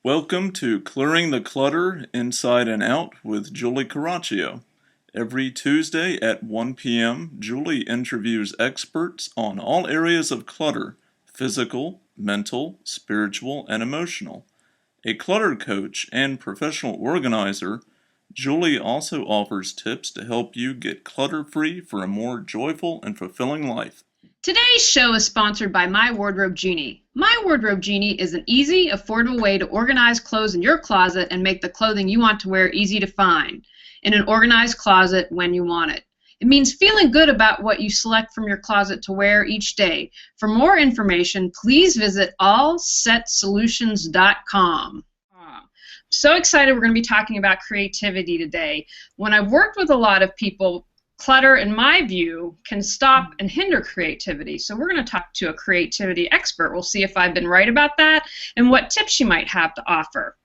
Welcome to Clearing the Clutter Inside and Out with Julie Coraccio. Every Tuesday at 1 p.m., Julie interviews experts on all areas of clutter: physical, mental, spiritual, and emotional. A clutter coach and professional organizer, Julie also offers tips to help you get clutter-free for a more joyful and fulfilling life. Today's show is sponsored by My Wardrobe Genie. My Wardrobe Genie is an easy, affordable way to organize clothes in your closet and make the clothing you want to wear easy to find in an organized closet when you want it. It means feeling good about what you select from your closet to wear each day. For more information, please visit allsetsolutions.com. So excited we're going to be talking about creativity today. When I've worked with a lot of people, clutter, in my view, can stop and hinder creativity. So we're going to talk to a creativity expert. We'll see if I've been right about that and what tips she might have to offer.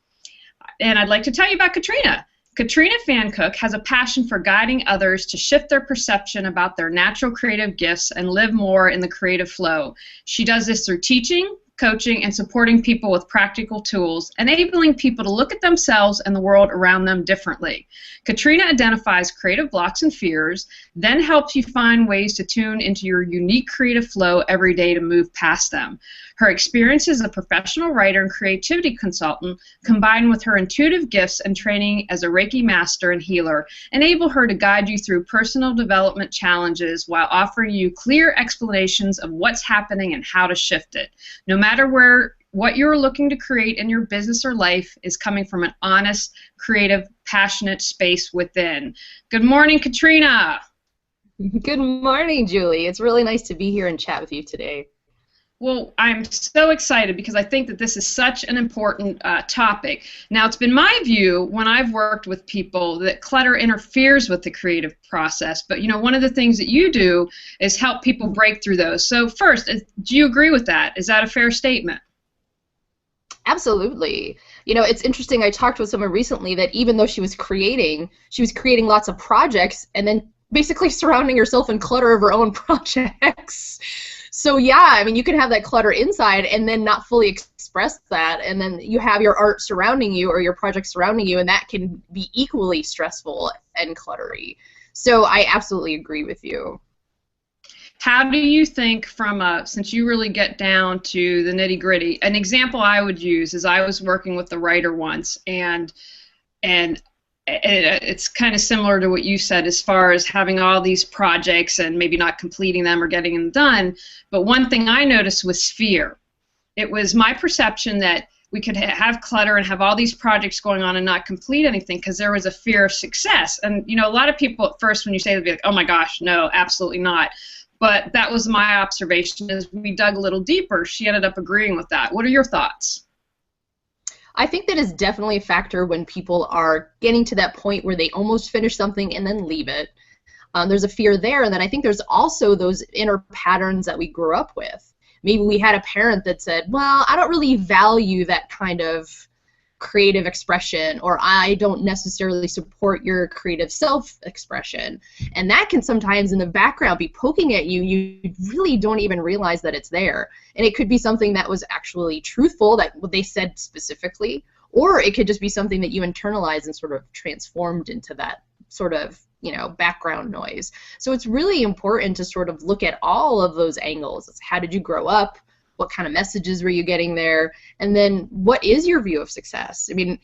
And I'd like to tell you about Katrina. Katrina Pfannkuch has a passion for guiding others to shift their perception about their natural creative gifts and live more in the creative flow. She does this through teaching, coaching, and supporting people with practical tools, enabling people to look at themselves and the world around them differently. Katrina identifies creative blocks and fears, then helps you find ways to tune into your unique creative flow every day to move past them. Her experience as a professional writer and creativity consultant, combined with her intuitive gifts and training as a Reiki master and healer, enable her to guide you through personal development challenges while offering you clear explanations of what's happening and how to shift it. No matter what you're looking to create in your business or life is coming from an honest, creative, passionate space within. Good morning, Katrina. Good morning, Julie. It's really nice to be here and chat with you today. Well, I'm so excited because I think that this is such an important topic. Now, it's been my view when I've worked with people that clutter interferes with the creative process. But, you know, one of the things that you do is help people break through those. So first, do you agree with that? Is that a fair statement? Absolutely. You know, it's interesting. I talked with someone recently that even though she was creating lots of projects and then basically surrounding herself in clutter of her own projects. So yeah, I mean, you can have that clutter inside and then not fully express that, and then you have your art surrounding you or your project surrounding you, and that can be equally stressful and cluttery. So I absolutely agree with you. How do you think since you really get down to the nitty-gritty, an example I would use is I was working with a writer once, and it's kind of similar to what you said as far as having all these projects and maybe not completing them or getting them done. But one thing I noticed was fear. It was my perception that we could have clutter and have all these projects going on and not complete anything because there was a fear of success. And, you know, a lot of people at first when you say it, they'll be like, oh my gosh, no, absolutely not. But that was my observation. As we dug a little deeper, she ended up agreeing with that. What are your thoughts? I think that is definitely a factor when people are getting to that point where they almost finish something and then leave it. There's a fear there, and then I think there's also those inner patterns that we grew up with. Maybe we had a parent that said, well, I don't really value that kind of creative expression, or I don't necessarily support your creative self-expression. And that can sometimes in the background be poking at you. You really don't even realize that it's there. And it could be something that was actually truthful, that what they said specifically, or it could just be something that you internalized and sort of transformed into that sort of, you know, background noise. So it's really important to sort of look at all of those angles. How did you grow up? What kind of messages were you getting there? And then what is your view of success? I mean,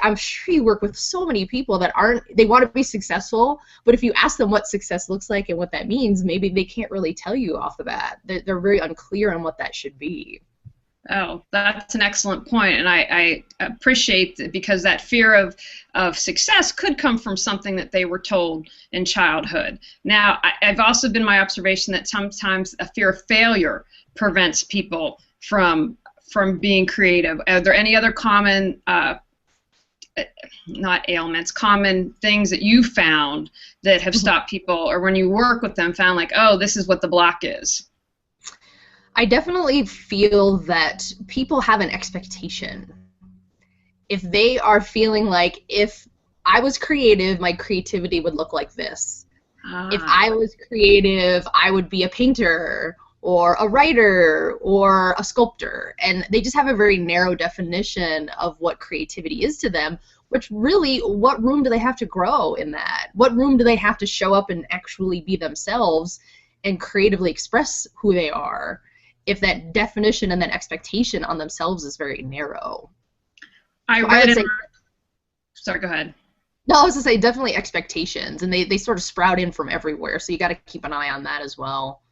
I'm sure you work with so many people that they want to be successful, but if you ask them what success looks like and what that means, maybe they can't really tell you off the bat. They're very unclear on what that should be. Oh, that's an excellent point, and I appreciate that, because that fear of success could come from something that they were told in childhood. Now, I've also been my observation that sometimes a fear of failure prevents people from being creative. Are there any other common, not ailments, common things that you found that have stopped people, or when you work with them, found like, oh, this is what the block is? I definitely feel that people have an expectation. If they are feeling like, if I was creative, my creativity would look like this. If I was creative, I would be a painter, or a writer or a sculptor, and they just have a very narrow definition of what creativity is to them, which really, what room do they have to grow in that? What room do they have to show up and actually be themselves and creatively express who they are if that definition and that expectation on themselves is very narrow? Sorry, go ahead. No, I was going to say definitely expectations, and they sort of sprout in from everywhere, so you got to keep an eye on that as well.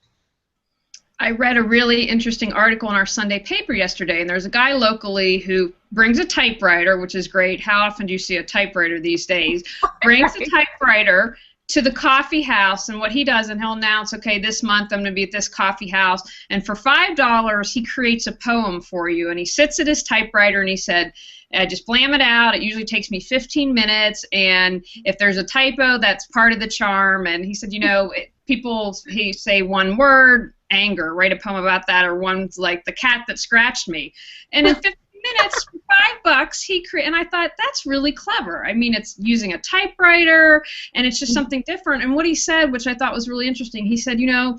I read a really interesting article in our Sunday paper yesterday, and there's a guy locally who brings a typewriter, which is great. How often do you see a typewriter these days? Brings a typewriter to the coffee house, and what he does, and he'll announce, okay, this month I'm going to be at this coffee house, and for $5 he creates a poem for you, and he sits at his typewriter, and he said, I just blam it out. It usually takes me 15 minutes, and if there's a typo, that's part of the charm. And he said, you know, he say one word, anger, write a poem about that, or one's like the cat that scratched me. And in 15 minutes, for $5, and I thought, that's really clever. I mean, it's using a typewriter, and it's just something different. And what he said, which I thought was really interesting, he said, you know,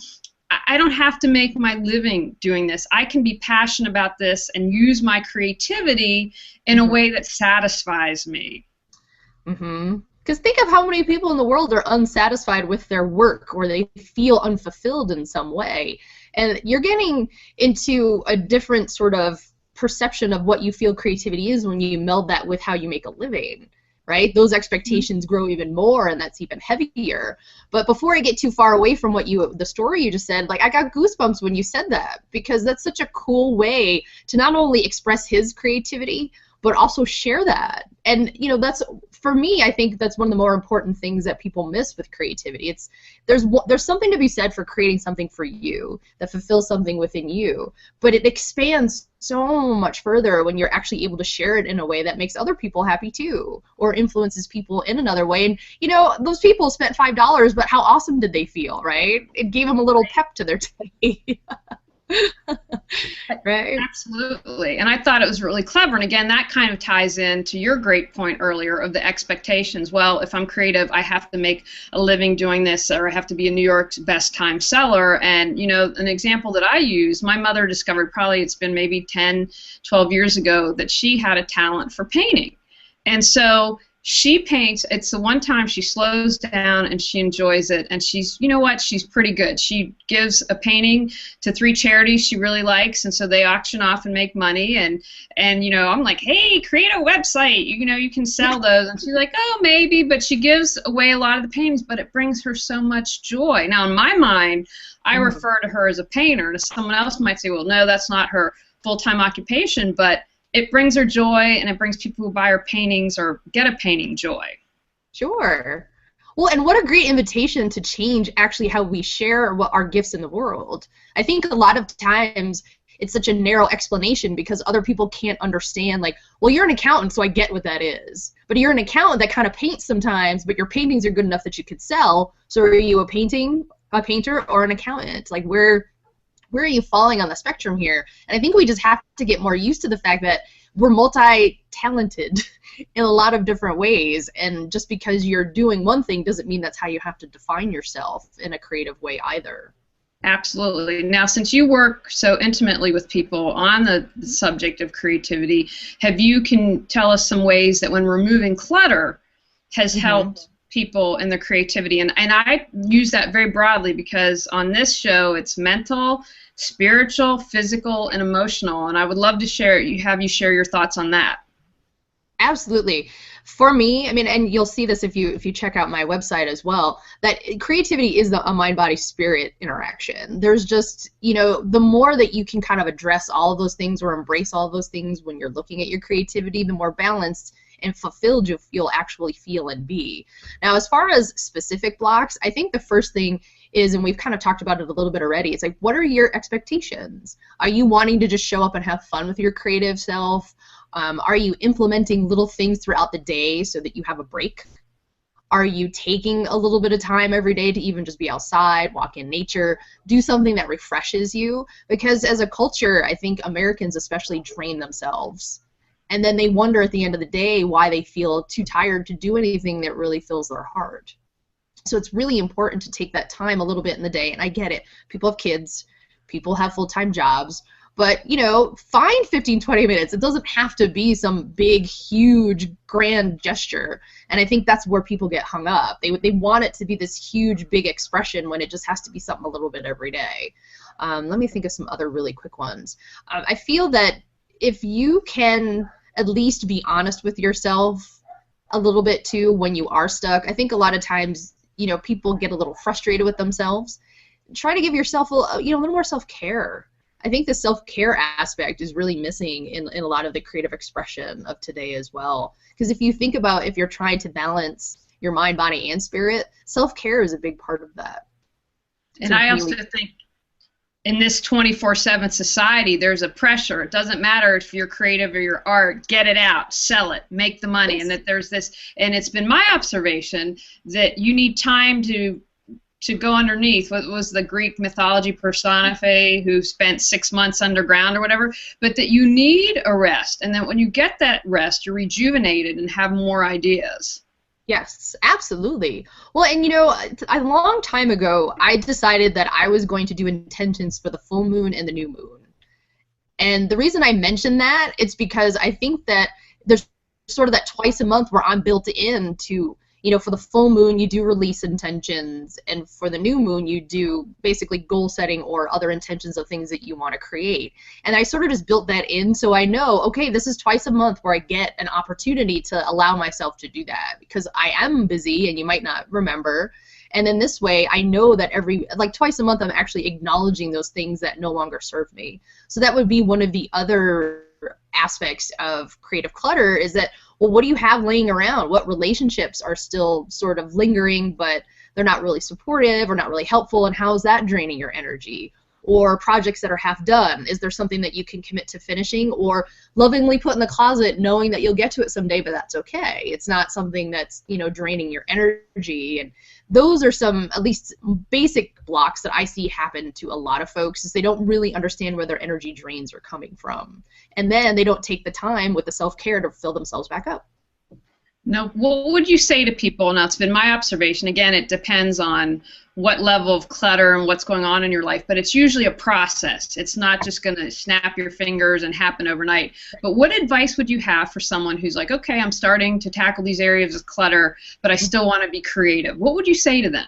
I don't have to make my living doing this. I can be passionate about this and use my creativity in a way that satisfies me. Because think of how many people in the world are unsatisfied with their work, or they feel unfulfilled in some way. And you're getting into a different sort of perception of what you feel creativity is when you meld that with how you make a living. Right? Those expectations grow even more, and that's even heavier. But before I get too far away from the story you just said, like, I got goosebumps when you said that, because that's such a cool way to not only express his creativity, but also share that. And, you know, that's, for me, I think that's one of the more important things that people miss with creativity. There's something to be said for creating something for you that fulfills something within you, but it expands so much further when you're actually able to share it in a way that makes other people happy too, or influences people in another way. And, you know, those people spent $5, but how awesome did they feel, right? It gave them a little pep to their day. Right? Absolutely. And I thought it was really clever. And again, that kind of ties into your great point earlier of the expectations. Well, if I'm creative, I have to make a living doing this, or I have to be a New York's best time seller. And, you know, an example that I use, my mother discovered, probably it's been maybe 10, 12 years ago, that she had a talent for painting. And so she paints. It's the one time she slows down and she enjoys it, and she's, you know what, she's pretty good. She gives a painting to 3 charities she really likes, and so they auction off and make money, and you know, I'm like, hey, create a website, you know, you can sell those. And she's like, oh, maybe, but she gives away a lot of the paintings, but it brings her so much joy. Now, in my mind, I refer to her as a painter, and someone else might say, well, no, that's not her full-time occupation, but it brings her joy, and it brings people who buy her paintings or get a painting joy. Sure. Well, and what a great invitation to change actually how we share what our gifts in the world. I think a lot of times it's such a narrow explanation because other people can't understand, like, well, you're an accountant, so I get what that is. But you're an accountant that kind of paints sometimes, but your paintings are good enough that you could sell. So are you a painter, or an accountant? Like, where are you falling on the spectrum here? And I think we just have to get more used to the fact that we're multi-talented in a lot of different ways, and just because you're doing one thing doesn't mean that's how you have to define yourself in a creative way either. Absolutely. Now, since you work so intimately with people on the subject of creativity, can tell us some ways that when removing clutter has helped people in their creativity? And I use that very broadly because on this show it's mental, spiritual, physical, and emotional, and I would love to have you share your thoughts on that. Absolutely. For me, I mean, and you'll see this if you check out my website as well, that creativity is a mind-body-spirit interaction. There's just, you know, the more that you can kind of address all of those things or embrace all of those things when you're looking at your creativity, the more balanced and fulfilled you'll actually feel and be. Now, as far as specific blocks, I think the first thing is, and we've kind of talked about it a little bit already, it's like, what are your expectations? Are you wanting to just show up and have fun with your creative self? Are you implementing little things throughout the day so that you have a break? Are you taking a little bit of time every day to even just be outside, walk in nature, do something that refreshes you? Because as a culture, I think Americans especially drain themselves. And then they wonder at the end of the day why they feel too tired to do anything that really fills their heart. So it's really important to take that time a little bit in the day. And I get it. People have kids. People have full-time jobs. But, find 15, 20 minutes. It doesn't have to be some big, huge, grand gesture. And I think that's where people get hung up. They want it to be this huge, big expression when it just has to be something a little bit every day. Let me think of some other really quick ones. I feel that if you can at least be honest with yourself a little bit too when you are stuck, I think a lot of times, people get a little frustrated with themselves. Try to give yourself a little more self-care. I think the self-care aspect is really missing in a lot of the creative expression of today as well. Because if you think about if you're trying to balance your mind, body, and spirit, self-care is a big part of that. And I also think in this 24/7 society, there's a pressure. It doesn't matter if you're creative or your art, get it out, sell it, make the money. And that there's this, and it's been my observation that you need time to go underneath. What was the Greek mythology Persephoné who spent 6 months underground or whatever, but that you need a rest, and then when you get that rest, you're rejuvenated and have more ideas. Yes, absolutely. Well, and a long time ago, I decided that I was going to do intentions for the full moon and the new moon. And the reason I mention that, it's because I think that there's sort of that twice a month where I'm built in to, for the full moon, you do release intentions, and for the new moon, you do basically goal setting or other intentions of things that you want to create. And I sort of just built that in so I know, okay, this is twice a month where I get an opportunity to allow myself to do that because I am busy and you might not remember. And then this way, I know that twice a month, I'm actually acknowledging those things that no longer serve me. So that would be one of the other aspects of creative clutter is that, well, what do you have laying around? What relationships are still sort of lingering, but they're not really supportive or not really helpful, and how is that draining your energy? Or projects that are half done. Is there something that you can commit to finishing or lovingly put in the closet knowing that you'll get to it someday, but that's okay? It's not something that's, draining your energy. And those are some, at least, basic blocks that I see happen to a lot of folks is they don't really understand where their energy drains are coming from. And then they don't take the time with the self-care to fill themselves back up. Now, what would you say to people? Now, it's been my observation. Again, it depends on what level of clutter and what's going on in your life, but it's usually a process. It's not just going to snap your fingers and happen overnight. But what advice would you have for someone who's like, okay, I'm starting to tackle these areas of clutter, but I still want to be creative? What would you say to them?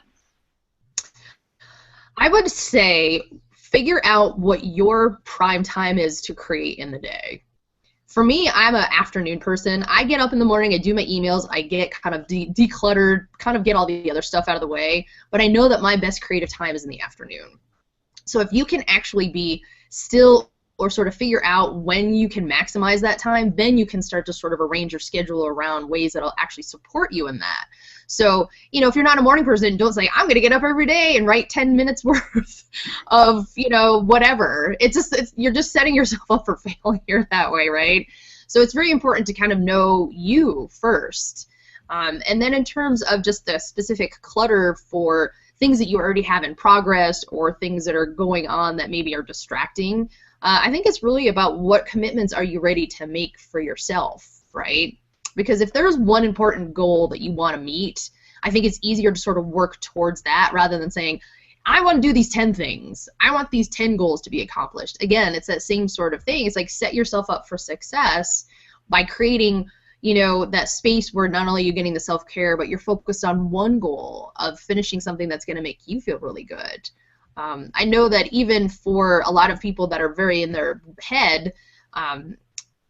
I would say figure out what your prime time is to create in the day. For me, I'm an afternoon person. I get up in the morning, I do my emails, I get kind of decluttered, kind of get all the other stuff out of the way, but I know that my best creative time is in the afternoon. So if you can actually be still or sort of figure out when you can maximize that time, then you can start to sort of arrange your schedule around ways that will actually support you in that. So, if you're not a morning person, don't say, I'm going to get up every day and write 10 minutes worth of, whatever. You're just setting yourself up for failure that way, right? So it's very important to kind of know you first. And then in terms of just the specific clutter for things that you already have in progress or things that are going on that maybe are distracting, I think it's really about what commitments are you ready to make for yourself, right? Because if there's one important goal that you want to meet, I think it's easier to sort of work towards that rather than saying, I want to do these 10 things. I want these 10 goals to be accomplished. Again, it's that same sort of thing. It's like set yourself up for success by creating, that space where not only are you getting the self-care, but you're focused on one goal of finishing something that's going to make you feel really good. I know that even for a lot of people that are very in their head,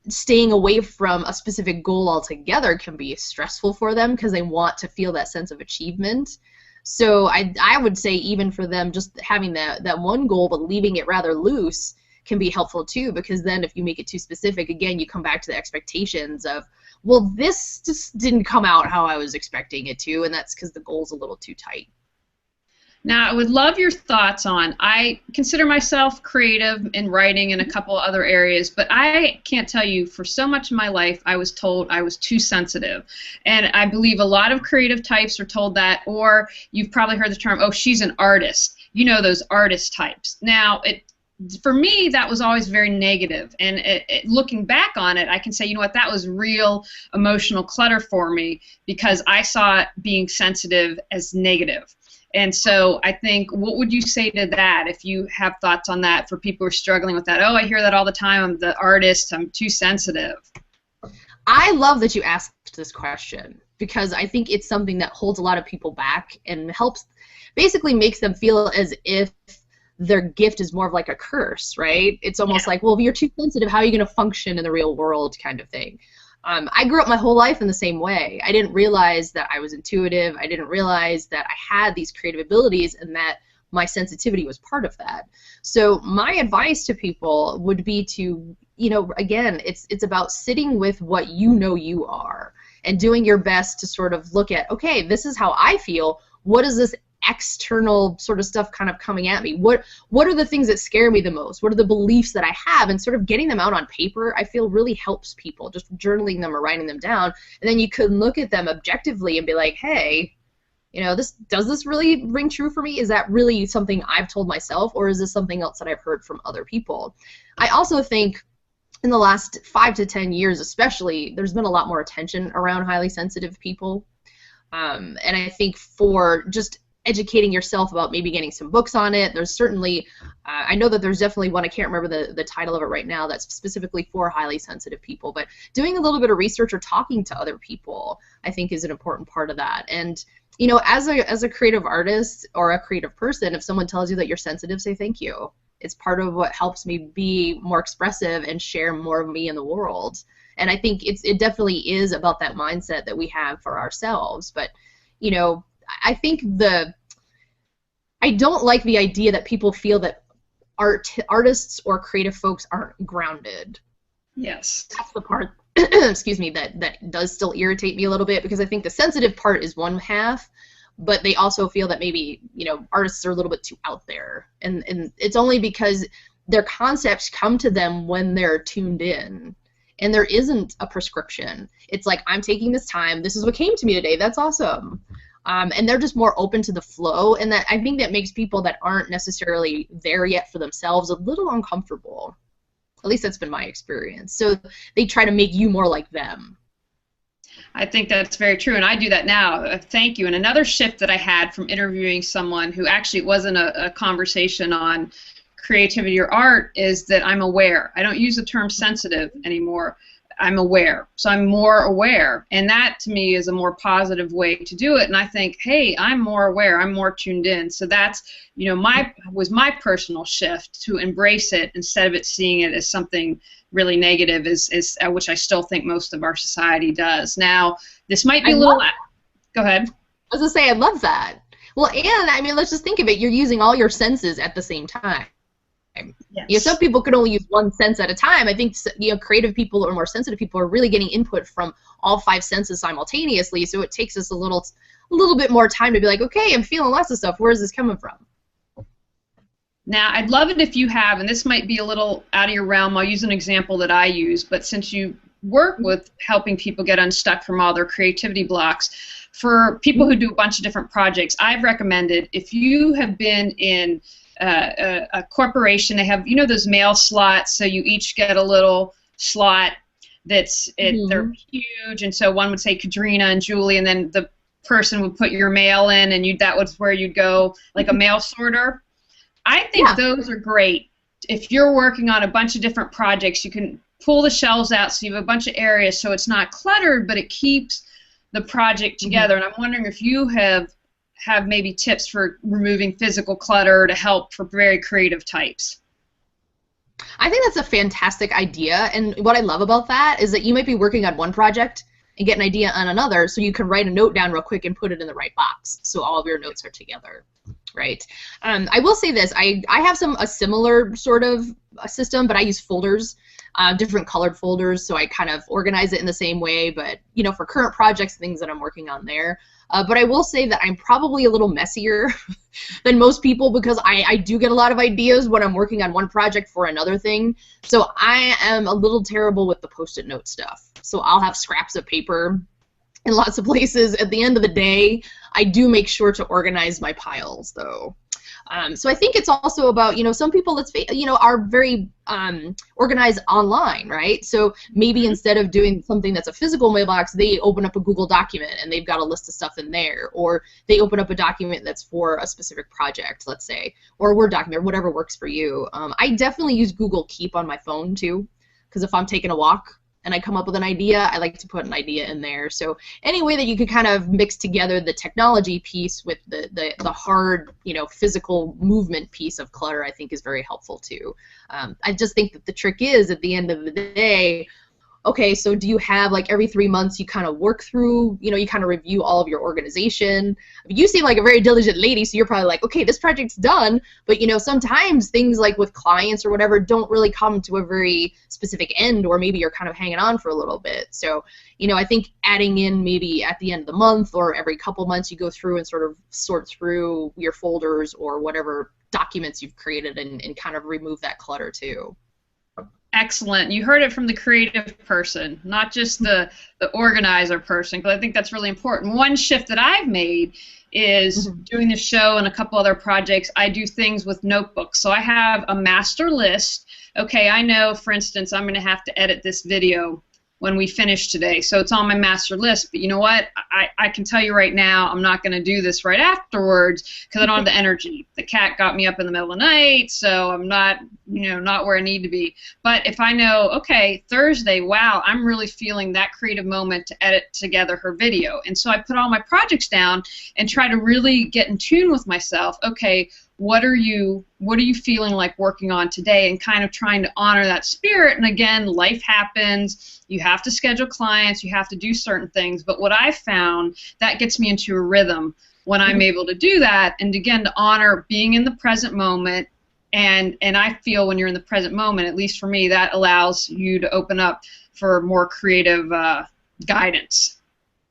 staying away from a specific goal altogether can be stressful for them because they want to feel that sense of achievement. So I would say even for them, just having that one goal but leaving it rather loose can be helpful too, because then if you make it too specific, again, you come back to the expectations of, well, this just didn't come out how I was expecting it to, and that's because the goal's a little too tight. Now, I would love your thoughts on, I consider myself creative in writing in a couple other areas, but I can't tell you, for so much of my life, I was told I was too sensitive. And I believe a lot of creative types are told that, or you've probably heard the term, oh, she's an artist. Those artist types. Now, for me, that was always very negative. And looking back on it, I can say, that was real emotional clutter for me because I saw being sensitive as negative. And so I think, what would you say to that if you have thoughts on that for people who are struggling with that? Oh, I hear that all the time. I'm the artist. I'm too sensitive. I love that you asked this question because I think it's something that holds a lot of people back and helps, basically makes them feel as if their gift is more of like a curse, right? It's almost like, well, if you're too sensitive, how are you going to function in the real world kind of thing. I grew up my whole life in the same way. I didn't realize that I was intuitive. I didn't realize that I had these creative abilities and that my sensitivity was part of that. So my advice to people would be to, you know, again, it's about sitting with what you know you are and doing your best to sort of look at, okay, this is how I feel. What is this external sort of stuff kind of coming at me? What are the things that scare me the most? What are the beliefs that I have? And sort of getting them out on paper, I feel really helps people, just journaling them or writing them down. And then you can look at them objectively and be like, hey, you know, does this really ring true for me? Is that really something I've told myself, or is this something else that I've heard from other people? I also think in the last 5 to 10 years especially, there's been a lot more attention around highly sensitive people. And I think for just educating yourself about maybe getting some books on it. There's certainly, I know that there's definitely one, I can't remember the title of it right now, that's specifically for highly sensitive people, but doing a little bit of research or talking to other people, I think, is an important part of that. And, you know, as a creative artist or a creative person, if someone tells you that you're sensitive, say thank you. It's part of what helps me be more expressive and share more of me in the world. And I think it definitely is about that mindset that we have for ourselves. But, you know, I think I don't like the idea that people feel that artists or creative folks aren't grounded. Yes. That's the part, excuse me, that does still irritate me a little bit, because I think the sensitive part is one half, but they also feel that maybe, you know, artists are a little bit too out there. And it's only because their concepts come to them when they're tuned in. And there isn't a prescription. It's like, I'm taking this time. This is what came to me today. That's awesome. And they're just more open to the flow, and that I think that makes people that aren't necessarily there yet for themselves a little uncomfortable. At least that's been my experience. So they try to make you more like them. I think that's very true, and I do that now. Thank you. And another shift that I had from interviewing someone who actually wasn't a conversation on creativity or art is that I'm aware. I don't use the term sensitive anymore. I'm aware. So I'm more aware. And that, to me, is a more positive way to do it. And I think, hey, I'm more aware. I'm more tuned in. So that's, you know, my personal shift to embrace it instead of it seeing it as something really negative, is which I still think most of our society does. Now, this might be a little... Go ahead. I was going to say, I love that. Well, and, I mean, let's just think of it. You're using all your senses at the same time. Yes. You know, some people can only use one sense at a time. I think, you know, creative people or more sensitive people are really getting input from all 5 senses simultaneously, so it takes us a little bit more time to be like, okay, I'm feeling lots of stuff. Where is this coming from? Now, I'd love it if you have, and this might be a little out of your realm, I'll use an example that I use, but since you work with helping people get unstuck from all their creativity blocks, for people who do a bunch of different projects, I've recommended, if you have been in a corporation, they have, you know, those mail slots, so you each get a little slot that's they're huge, and so one would say Katrina and Julie, and then the person would put your mail in, and that was where you'd go, like a mail sorter. I think those are great. If you're working on a bunch of different projects, you can pull the shelves out so you have a bunch of areas, so it's not cluttered, but it keeps the project together. And I'm wondering if you have maybe tips for removing physical clutter to help for very creative types. I think that's a fantastic idea, and what I love about that is that you might be working on one project and get an idea on another, so you can write a note down real quick and put it in the right box, so all of your notes are together, right? I will say this, I have a similar sort of system, but I use folders, different colored folders, so I kind of organize it in the same way, but, you know, for current projects, things that I'm working on there. But I will say that I'm probably a little messier than most people, because I do get a lot of ideas when I'm working on one project for another thing. So I am a little terrible with the Post-it note stuff. So I'll have scraps of paper in lots of places. At the end of the day, I do make sure to organize my piles, though. So I think it's also about, some people, are very organized online, right? So maybe instead of doing something that's a physical mailbox, they open up a Google document and they've got a list of stuff in there, or they open up a document that's for a specific project, let's say, or a Word document, whatever works for you. I definitely use Google Keep on my phone too, because if I'm taking a walk and I come up with an idea, I like to put an idea in there. So any way that you could kind of mix together the technology piece with the hard, physical movement piece of clutter, I think is very helpful too. I just think that the trick is, at the end of the day, okay, so do you have, like, every 3 months you kind of work through, you kind of review all of your organization? You seem like a very diligent lady, so you're probably like, okay, this project's done, but, sometimes things like with clients or whatever don't really come to a very specific end, or maybe you're kind of hanging on for a little bit. So, I think adding in maybe at the end of the month or every couple months you go through and sort of sort through your folders or whatever documents you've created and kind of remove that clutter too. Excellent. You heard it from the creative person, not just the organizer person, because I think that's really important. One shift that I've made is doing the show and a couple other projects. I do things with notebooks. So I have a master list. Okay, I know, for instance, I'm going to have to edit this video when we finish today. So it's on my master list. But you know what? I can tell you right now, I'm not going to do this right afterwards because I don't have the energy. The cat got me up in the middle of the night, so I'm not, not where I need to be. But if I know, okay, Thursday, wow, I'm really feeling that creative moment to edit together her video. And so I put all my projects down and try to really get in tune with myself. Okay, what are you feeling like working on today, and kind of trying to honor that spirit. And again, life happens. You have to schedule clients. You have to do certain things. But what I found, that gets me into a rhythm when I'm able to do that, and again, to honor being in the present moment. And I feel when you're in the present moment, at least for me, that allows you to open up for more creative guidance.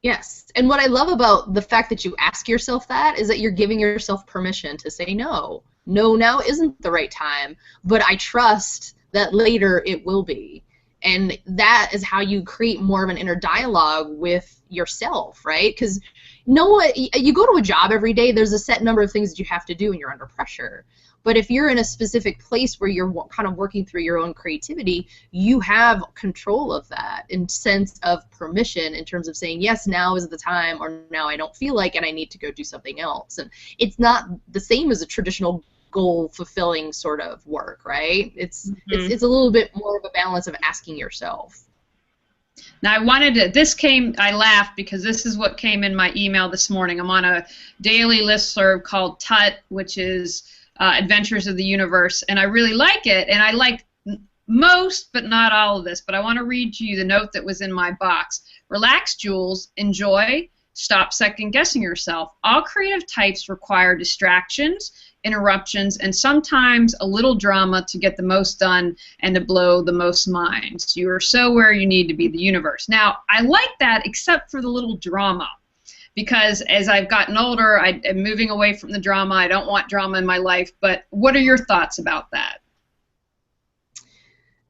Yes, and what I love about the fact that you ask yourself that is that you're giving yourself permission to say no. No, now isn't the right time, but I trust that later it will be. And that is how you create more of an inner dialogue with yourself, right? Because you go to a job every day, there's a set number of things that you have to do and you're under pressure. But if you're in a specific place where you're kind of working through your own creativity, you have control of that in sense of permission, in terms of saying, yes, now is the time, or now I don't feel like it, and I need to go do something else. And it's not the same as a traditional goal-fulfilling sort of work, right? It's a little bit more of a balance of asking yourself. Now I laughed because this is what came in my email this morning. I'm on a daily listserv called TUT, which is Adventures of the Universe, and I really like it, and I like most but not all of this, but I want to read you the note that was in my box. Relax, Jules. Enjoy. Stop second-guessing yourself. All creative types require distractions, interruptions, and sometimes a little drama to get the most done and to blow the most minds. You are so where you need to be, the universe. Now, I like that except for the little drama, because as I've gotten older, I'm moving away from the drama. I don't want drama in my life, but what are your thoughts about that?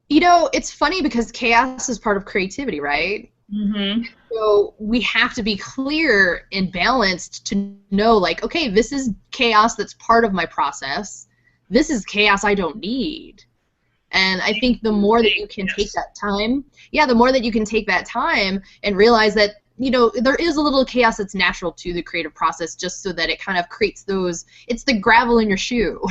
It's funny because chaos is part of creativity, right? Mm-hmm. So we have to be clear and balanced to know, like, okay, this is chaos that's part of my process. This is chaos I don't need. And I think the more that you can take that time, the more that you can take that time and realize that, there is a little chaos that's natural to the creative process, just so that it kind of creates those, it's the gravel in your shoe.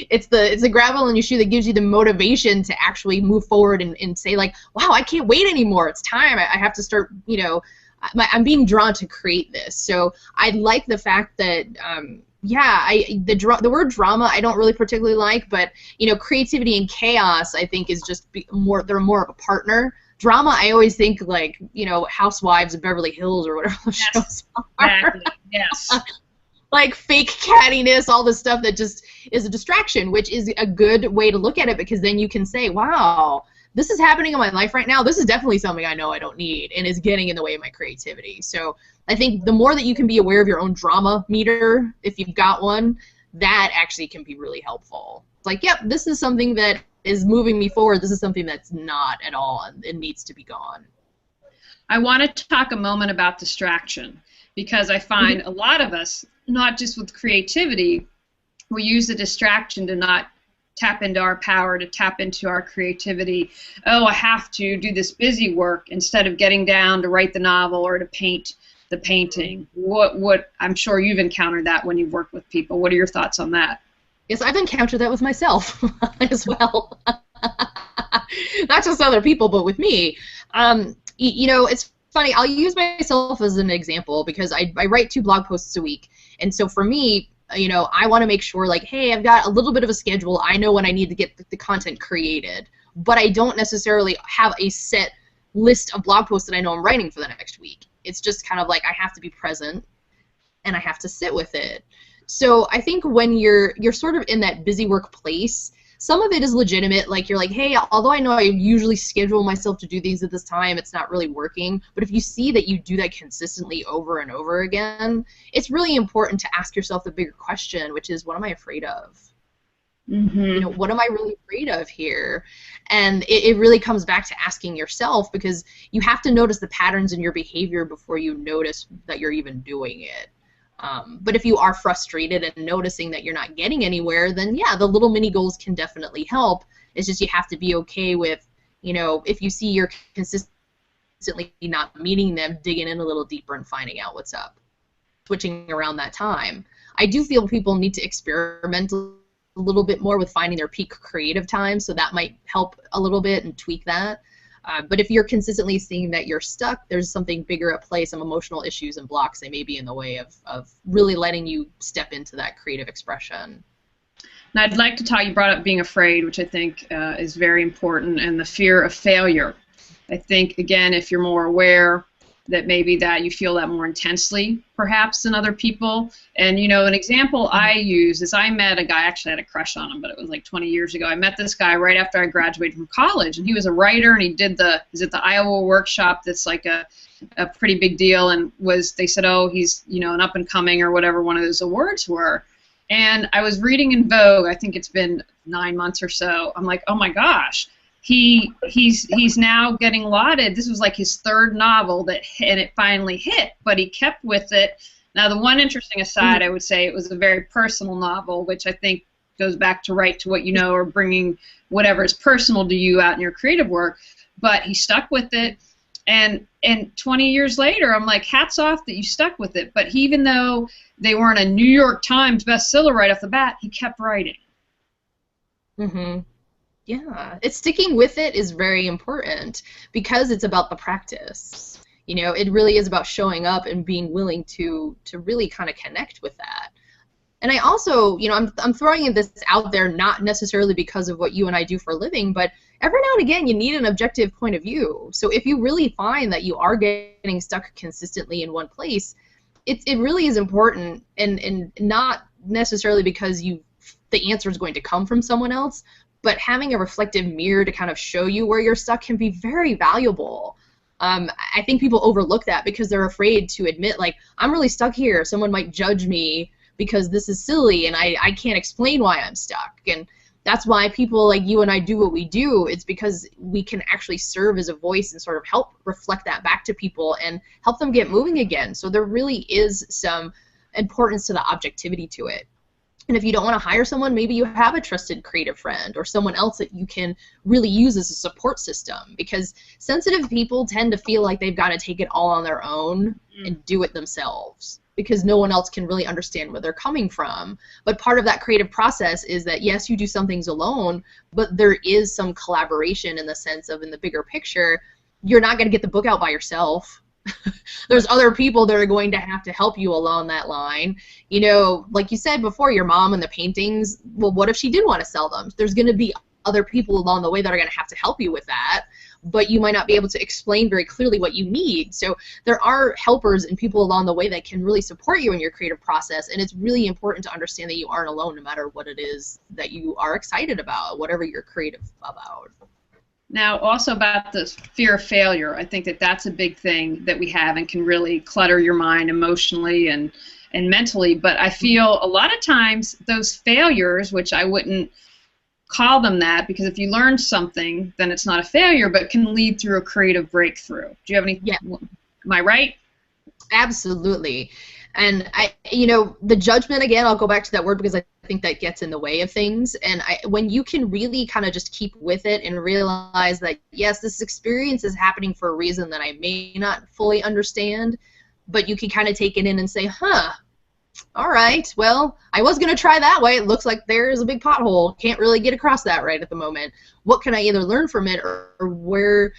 it's the gravel in your shoe that gives you the motivation to actually move forward and say, like, wow, I can't wait anymore. It's time. I have to start, I'm being drawn to create this. So I like the fact that, the word drama I don't really particularly like, but, creativity and chaos I think is just they're more of a partner. Drama, I always think like, Housewives of Beverly Hills or whatever those shows are. Exactly. Yes. Like fake cattiness, all this stuff that just is a distraction, which is a good way to look at it, because then you can say, wow, this is happening in my life right now. This is definitely something I know I don't need and is getting in the way of my creativity. So I think the more that you can be aware of your own drama meter, if you've got one, that actually can be really helpful. It's like, yep, this is something that is moving me forward. This is something that's not at all, and it needs to be gone. I want to talk a moment about distraction, because I find a lot of us, not just with creativity, we use the distraction to not tap into our power, to tap into our creativity. Oh, I have to do this busy work instead of getting down to write the novel or to paint the painting. What I'm sure you've encountered that when you've worked with people. What are your thoughts on that? Yes, I've encountered that with myself as well. Not just other people, but with me. You know, it's funny. I'll use myself as an example because I write 2 blog posts a week. And so for me, you know, I want to make sure, like, hey, I've got a little bit of a schedule. I know when I need to get the content created. But I don't necessarily have a set list of blog posts that I know I'm writing for the next week. It's just kind of like I have to be present and I have to sit with it. So I think when you're sort of in that busy workplace, some of it is legitimate. Like, you're like, hey, although I know I usually schedule myself to do these at this time, it's not really working. But if you see that you do that consistently over and over again, it's really important to ask yourself the bigger question, which is, what am I afraid of? Mm-hmm. You know, what am I really afraid of here? And it really comes back to asking yourself, because you have to notice the patterns in your behavior before you notice that you're even doing it. But if you are frustrated and noticing that you're not getting anywhere, then yeah, the little mini goals can definitely help. It's just you have to be okay with, you know, if you see you're consistently not meeting them, digging in a little deeper and finding out what's up, switching around that time. I do feel people need to experiment a little bit more with finding their peak creative time, so that might help a little bit and tweak that. But if you're consistently seeing that you're stuck, there's something bigger at play, some emotional issues and blocks that may be in the way of really letting you step into that creative expression. Now, I'd like to talk, you brought up being afraid, which I think is very important, and the fear of failure. I think, again, if you're more aware that maybe that you feel that more intensely, perhaps, than other people. And, you know, an example I use is I met a guy, actually I had a crush on him, but it was like 20 years ago. I met this guy right after I graduated from college, and he was a writer, and he did the Iowa workshop that's like a pretty big deal, and they said, oh, he's, you know, an up-and-coming or whatever one of those awards were. And I was reading in Vogue, I think it's been 9 months or so. I'm like, oh my gosh. He's now getting lauded. This was like his 3rd novel and it finally hit, but he kept with it. Now, the one interesting aside, I would say it was a very personal novel, which I think goes back to write to what you know, or bringing whatever is personal to you out in your creative work. But he stuck with it, and 20 years later, I'm like, hats off that you stuck with it. But even though they weren't a New York Times bestseller right off the bat, he kept writing. Mm-hmm. Yeah, sticking with it is very important because it's about the practice. You know, it really is about showing up and being willing to really kind of connect with that. And I also, you know, I'm throwing this out there not necessarily because of what you and I do for a living, but every now and again you need an objective point of view. So if you really find that you are getting stuck consistently in one place, it really is important, and not necessarily because the answer is going to come from someone else, but having a reflective mirror to kind of show you where you're stuck can be very valuable. I think people overlook that because they're afraid to admit, like, I'm really stuck here. Someone might judge me because this is silly and I can't explain why I'm stuck. And that's why people like you and I do what we do. It's because we can actually serve as a voice and sort of help reflect that back to people and help them get moving again. So there really is some importance to the objectivity to it. And if you don't want to hire someone, maybe you have a trusted creative friend or someone else that you can really use as a support system, because sensitive people tend to feel like they've got to take it all on their own and do it themselves because no one else can really understand where they're coming from. But part of that creative process is that, yes, you do some things alone, but there is some collaboration in the sense of, in the bigger picture, you're not going to get the book out by yourself. There's other people that are going to have to help you along that line. You know, like you said before, your mom and the paintings, well, what if she did want to sell them? There's going to be other people along the way that are going to have to help you with that, but you might not be able to explain very clearly what you need. So there are helpers and people along the way that can really support you in your creative process, and it's really important to understand that you aren't alone no matter what it is that you are excited about, whatever you're creative about. Now, also about the fear of failure, I think that that's a big thing that we have and can really clutter your mind emotionally and mentally. But I feel a lot of times those failures, which I wouldn't call them that, because if you learn something, then it's not a failure, but can lead through a creative breakthrough. Do you have any? Yeah. Am I right? Absolutely. And the judgment, again, I'll go back to that word because I think that gets in the way of things. And when you can really kind of just keep with it and realize that, yes, this experience is happening for a reason that I may not fully understand, but you can kind of take it in and say, huh, all right, well, I was going to try that way. It looks like there's a big pothole. Can't really get across that right at the moment. What can I either learn from it, or where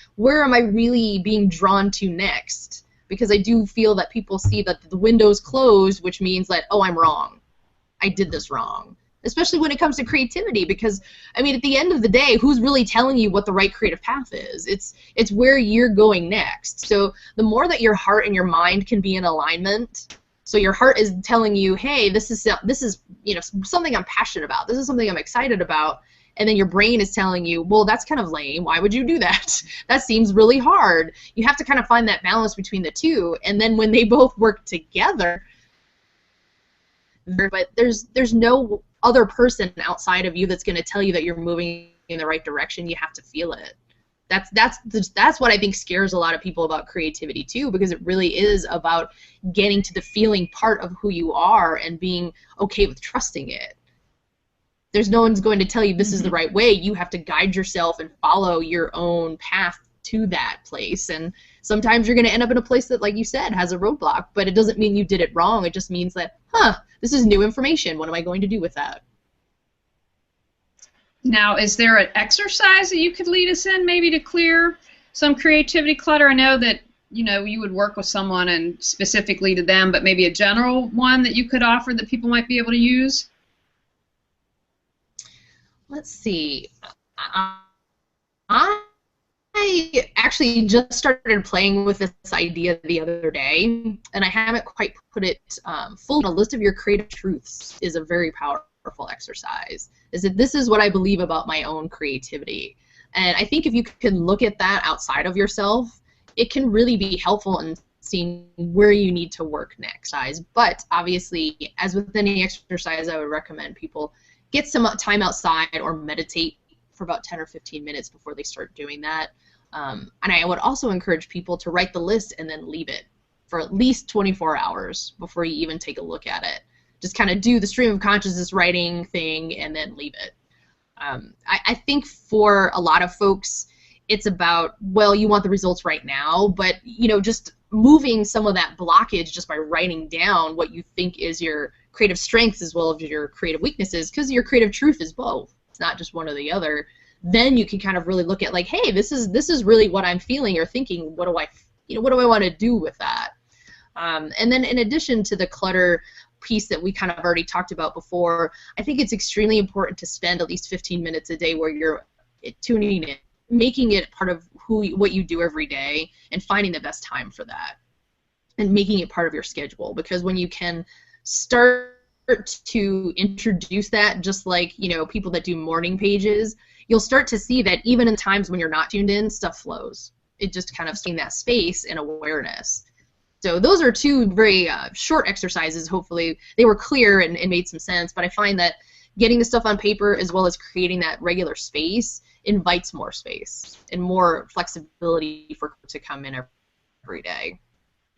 am I really being drawn to next? Because I do feel that people see that the window's closed, which means that, oh, I'm wrong. I did this wrong. Especially when it comes to creativity, because, I mean, at the end of the day, who's really telling you what the right creative path is? It's where you're going next. So the more that your heart and your mind can be in alignment, so your heart is telling you, hey, this is something I'm passionate about. This is something I'm excited about. And then your brain is telling you, well, that's kind of lame. Why would you do that? That seems really hard. You have to kind of find that balance between the two. And then when they both work together, but there's no other person outside of you that's going to tell you that you're moving in the right direction. You have to feel it. That's what I think scares a lot of people about creativity too, because it really is about getting to the feeling part of who you are and being okay with trusting it. There's no one's going to tell you this is the right way. You have to guide yourself and follow your own path to that place. And sometimes you're going to end up in a place that, like you said, has a roadblock, but it doesn't mean you did it wrong. It just means that, this is new information. What am I going to do with that? Now, is there an exercise that you could lead us in maybe to clear some creativity clutter? I know that, you would work with someone and specifically to them, but maybe a general one that you could offer that people might be able to use? Let's see. I actually just started playing with this idea the other day, and I haven't quite put it full. A list of your creative truths is a very powerful exercise. This is what I believe about my own creativity. And I think if you can look at that outside of yourself, it can really be helpful in seeing where you need to work next. But obviously, as with any exercise, I would recommend people get some time outside or meditate for about 10 or 15 minutes before they start doing that. And I would also encourage people to write the list and then leave it for at least 24 hours before you even take a look at it. Just kind of do the stream of consciousness writing thing and then leave it. I think for a lot of folks, it's about, well, you want the results right now, but just moving some of that blockage just by writing down what you think is your creative strengths as well as your creative weaknesses, because your creative truth is both. It's not just one or the other. Then you can kind of really look at, like, hey, this is really what I'm feeling or thinking. What do I want to do with that? And then in addition to the clutter piece that we kind of already talked about before, I think it's extremely important to spend at least 15 minutes a day where you're tuning in, making it part of what you do every day, and finding the best time for that, and making it part of your schedule. Because when you can start to introduce that, just like people that do morning pages, you'll start to see that even in times when you're not tuned in, stuff flows. It just kind of seeing that space and awareness. So those are two very short exercises. Hopefully they were clear and made some sense, but I find that getting the stuff on paper as well as creating that regular space invites more space and more flexibility for to come in every day.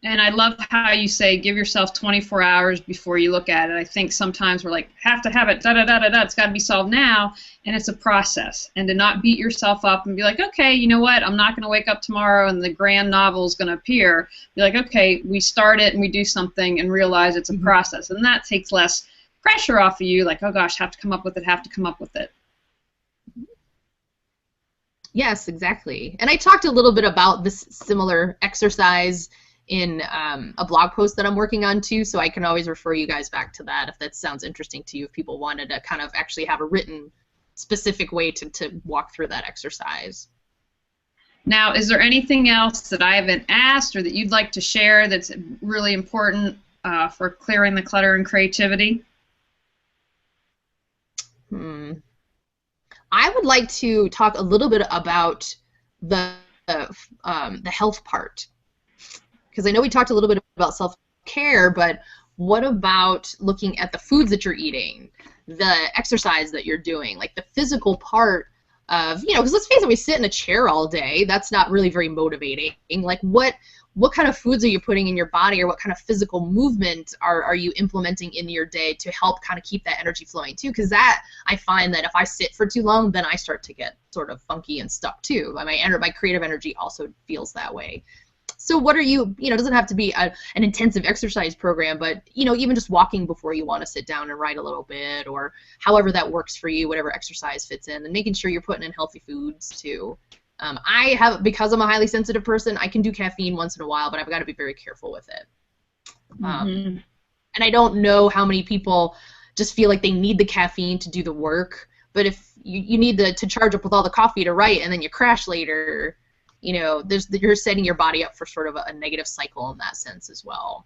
And I love how you say give yourself 24 hours before you look at it. I think sometimes we're like, have to have it, da-da-da-da-da, it's got to be solved now, and it's a process. And to not beat yourself up and be like, okay, you know what, I'm not going to wake up tomorrow and the grand novel is going to appear. Be like, okay, we start it and we do something and realize it's a process. And that takes less pressure off of you, like, oh gosh, have to come up with it. Yes, exactly. And I talked a little bit about this similar exercise in a blog post that I'm working on too, so I can always refer you guys back to that if that sounds interesting to you, if people wanted to kind of actually have a written specific way to walk through that exercise. Now, is there anything else that I haven't asked or that you'd like to share that's really important for clearing the clutter and creativity? I would like to talk a little bit about the health part, because I know we talked a little bit about self-care, but what about looking at the foods that you're eating, the exercise that you're doing, like the physical part of, because let's face it, we sit in a chair all day. That's not really very motivating. Like, what kind of foods are you putting in your body, or what kind of physical movement are you implementing in your day to help kind of keep that energy flowing too? Because that, I find that if I sit for too long, then I start to get sort of funky and stuck too. My creative energy also feels that way. So what are you, it doesn't have to be an intensive exercise program, but, even just walking before you want to sit down and write a little bit, or however that works for you, whatever exercise fits in, and making sure you're putting in healthy foods too. Because I'm a highly sensitive person, I can do caffeine once in a while, but I've got to be very careful with it. And I don't know how many people just feel like they need the caffeine to do the work, but if you need to charge up with all the coffee to write and then you crash later, you're setting your body up for sort of a negative cycle in that sense as well.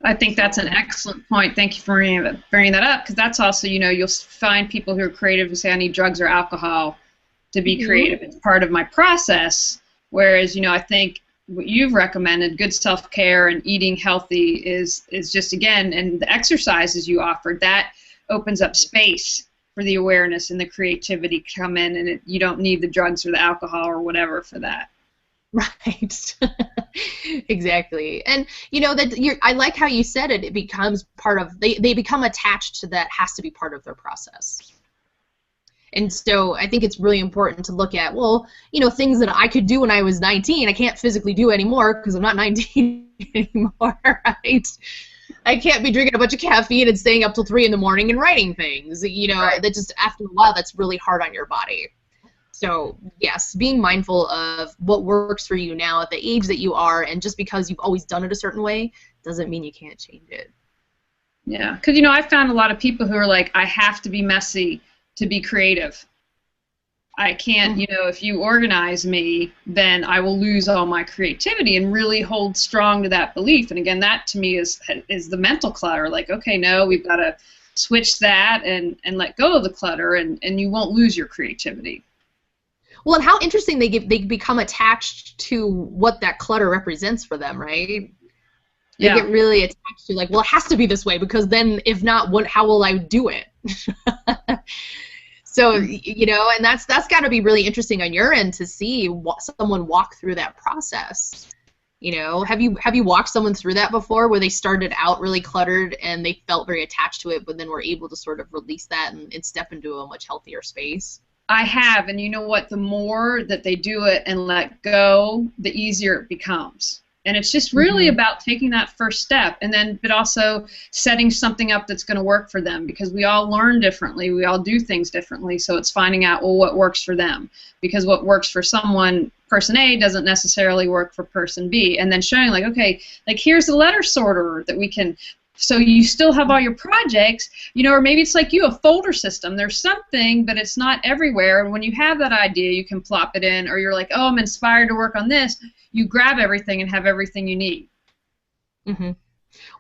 I think that's an excellent point. Thank you for bringing that up, because that's also, you'll find people who are creative who say, I need drugs or alcohol to be creative. It's part of my process, whereas, I think what you've recommended, good self-care and eating healthy is just, again, and the exercises you offered, that opens up space for the awareness and the creativity to come in, and you don't need the drugs or the alcohol or whatever for that. Right. Exactly. And I like how you said it. It becomes part of, they become attached to that has to be part of their process. And so I think it's really important to look at, things that I could do when I was 19, I can't physically do anymore because I'm not 19 anymore, right? I can't be drinking a bunch of caffeine and staying up till 3 in the morning and writing things. Right. That just, after a while, that's really hard on your body. So, yes, being mindful of what works for you now at the age that you are, and just because you've always done it a certain way doesn't mean you can't change it. Yeah, because, I found a lot of people who are like, I have to be messy to be creative. I can't, if you organize me, then I will lose all my creativity, and really hold strong to that belief. And again, that to me is the mental clutter. Like, okay, no, we've got to switch that and let go of the clutter, and you won't lose your creativity. Well, and how interesting they become attached to what that clutter represents for them, right? They get really attached to, like, well, it has to be this way, because then if not, how will I do it? So, and that's got to be really interesting on your end to see someone walk through that process. Have you walked someone through that before, where they started out really cluttered and they felt very attached to it, but then were able to sort of release that and step into a much healthier space? I have, and you know what? The more that they do it and let go, the easier it becomes. And it's just really about taking that first step, but also setting something up that's going to work for them, because we all learn differently, we all do things differently, so it's finding out, what works for them, because what works for person A doesn't necessarily work for person B, and then showing, like, okay, like, here's the letter sorter that we can, so you still have all your projects, or maybe it's like a folder system. There's something, but it's not everywhere. And when you have that idea, you can plop it in, or you're like, oh, I'm inspired to work on this. You grab everything and have everything you need.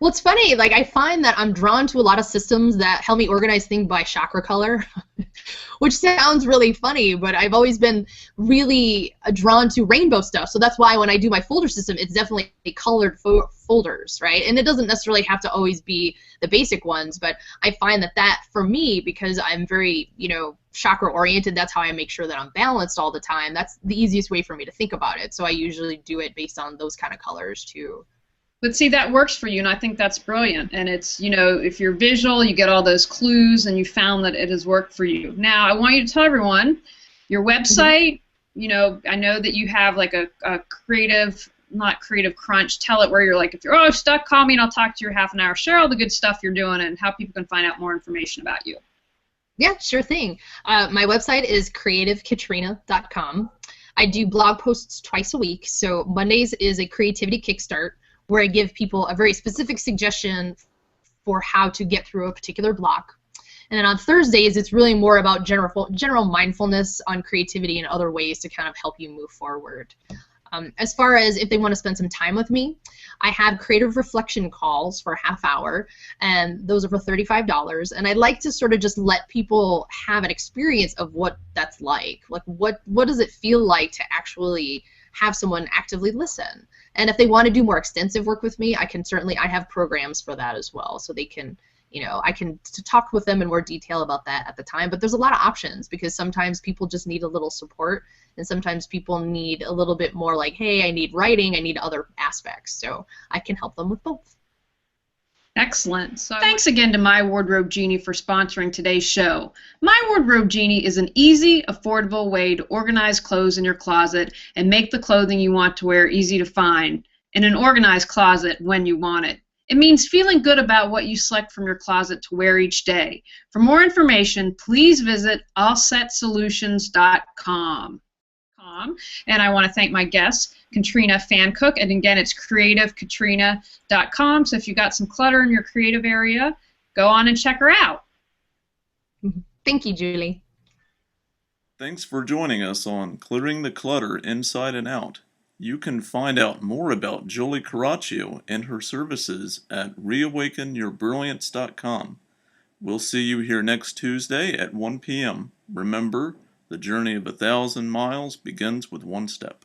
Well, it's funny, like, I find that I'm drawn to a lot of systems that help me organize things by chakra color, which sounds really funny, but I've always been really drawn to rainbow stuff. So that's why when I do my folder system, it's definitely colored folders, right? And it doesn't necessarily have to always be the basic ones, but I find that for me, because I'm very, chakra oriented, that's how I make sure that I'm balanced all the time. That's the easiest way for me to think about it. So I usually do it based on those kind of colors too. But see, that works for you, and I think that's brilliant. And it's, if you're visual, you get all those clues, and you found that it has worked for you. Now, I want you to tell everyone your website. I know that you have like a creative, not creative crunch. Tell it where you're like, if you're stuck, call me and I'll talk to you half an hour. Share all the good stuff you're doing and how people can find out more information about you. Yeah, sure thing. My website is creativekatrina.com. I do blog posts twice a week. So Mondays is a creativity kickstart, where I give people a very specific suggestion for how to get through a particular block. And then on Thursdays, it's really more about general mindfulness on creativity and other ways to kind of help you move forward. As far as if they want to spend some time with me, I have creative reflection calls for a half hour, and those are for $35. And I like to sort of just let people have an experience of what that's like. Like, what does it feel like to actually have someone actively listen? And if they want to do more extensive work with me, I have programs for that as well, so they can I can talk with them in more detail about that at the time. But there's a lot of options because sometimes people just need a little support, and sometimes people need a little bit more like, hey, I need writing, I need other aspects. So I can help them with both. Excellent. So thanks again to My Wardrobe Genie for sponsoring today's show. My Wardrobe Genie is an easy, affordable way to organize clothes in your closet and make the clothing you want to wear easy to find in an organized closet when you want it. It means feeling good about what you select from your closet to wear each day. For more information, please visit allsetsolutions.com. And I want to thank my guest, Katrina Pfannkuch, and again, it's creativekatrina.com. So if you've got some clutter in your creative area, go on and check her out. Thank you, Julie. Thanks for joining us on Clearing the Clutter Inside and Out. You can find out more about Julie Coraccio and her services at reawakenyourbrilliance.com. We'll see you here next Tuesday at 1 p.m. Remember, the journey of 1,000 miles begins with one step.